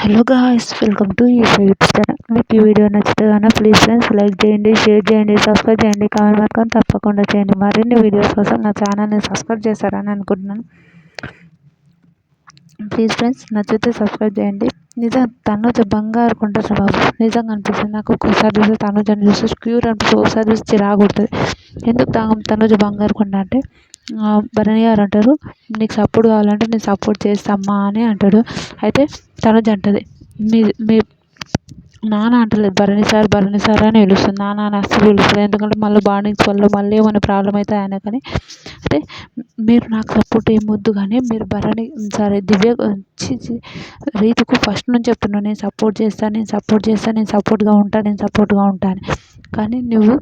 Hello guys, welcome to ఈ YouTube channel. మీకు ఈ వీడియో నచ్చితే కనుక ప్లీజ్ ఫ్రెండ్స్ లైక్ చేయండి, షేర్ చేయండి, సబ్స్క్రైబ్ చేయండి, కామెంట్ మాత్రం తప్పకుండా చేయండి. మరిన్ని వీడియోస్ కోసం నా ఛానల్ని సబ్స్క్రైబ్ చేశారని అనుకుంటున్నాను. ప్లీజ్ ఫ్రెండ్స్ నచ్చితే సబ్స్క్రైబ్ చేయండి. నిజం తనుజ బంగారు కొంటారు బాబు. నిజంగా అనిపిస్తుంది నాకు. ఒక్కోసారి చూస్తే తనుజని చూస్తే క్యూర్ అనిపిస్తుంది, ఒకసారి చూస్తే చిరాకుడుతుంది. ఎందుకు తనుజ బంగారు కొండ అంటే భరణి గారు అంటారు, నీకు సపోర్ట్ కావాలంటే నేను సపోర్ట్ చేస్తామ్మా అని అంటాడు. అయితే తనుజ అంటది, మీ మీ నాన్న అంటలేదు, భరణి సార్ అని పిలుస్తుంది. నాన్న అని అస్సలు పిలుస్తుంది. ఎందుకంటే మళ్ళీ బాండింగ్స్ వల్ల మళ్ళీ ఏమైనా ప్రాబ్లం అవుతుంది ఆయన. కానీ అయితే మీరు నాకు సపోర్ట్ ఏమొద్దు, కానీ మీరు భరణి సరే దివ్య రీతుకు ఫస్ట్ నుంచి చెప్తున్నాను, నేను సపోర్ట్ చేస్తాను, నేను సపోర్ట్ చేస్తాను, నేను సపోర్ట్గా ఉంటాను, నేను సపోర్ట్గా ఉంటాను. కానీ నువ్వు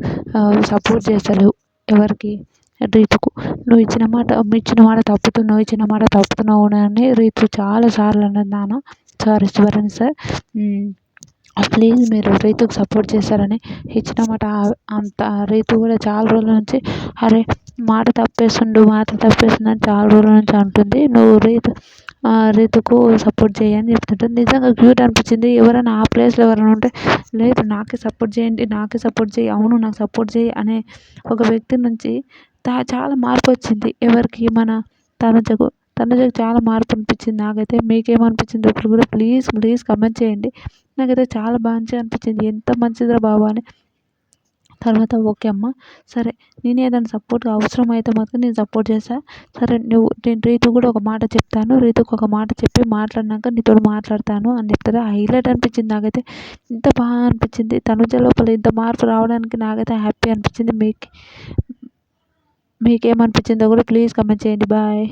సపోర్ట్ చేస్తలేవు ఎవరికి? రీతుకు. నువ్వు ఇచ్చిన మాట తప్పుతున్నావు అని రీతు చాలాసార్లు అన్నది. నాన్న సారీ భరణి సార్, ప్లీజ్ మీరు రీతుకు సపోర్ట్ చేస్తారని ఇచ్చిన మాట అంత. రీతు కూడా చాలా రోజుల నుంచి అరే మాట తప్పేస్తుందని చాలా రోజుల నుంచి అంటుంది. నువ్వు రీతుకు సపోర్ట్ చేయని చెప్తుంటుంది. నిజంగా క్యూట్ అనిపించింది. ఎవరైనా ఆ ప్లేస్లో ఎవరైనా ఉంటే, లేదు నాకే సపోర్ట్ చేయండి, నాకే సపోర్ట్ చేయి, అవును నాకు సపోర్ట్ చేయి అనే ఒక వ్యక్తి నుంచి చాలా మార్పు వచ్చింది. ఎవరికి? మన తనుజకు చాలా మార్పు అనిపించింది నాకైతే. మీకేమనిపించిందో ఇప్పుడు కూడా ప్లీజ్ కమెంట్ చేయండి. నాకైతే చాలా మంచిగా అనిపించింది. ఎంత మంచిదిరా బాబు అని. తర్వాత ఓకే అమ్మ, సరే నేను ఏదైనా సపోర్ట్ అవసరం అయితే మాత్రం నేను సపోర్ట్ చేస్తాను. సరే నేను రీతు కూడా ఒక మాట చెప్తాను, రీతుకు ఒక మాట చెప్పి మాట్లాడినాక నీతో మాట్లాడతాను అని చెప్తారు. హైలైట్ అనిపించింది నాకైతే. ఇంత బాగా అనిపించింది తనుజ లోపల ఇంత మార్పు రావడానికి. నాకైతే హ్యాపీ అనిపించింది. మీకేమనిపించిందో కూడా ప్లీజ్ కమెంట్ చేయండి. బాయ్.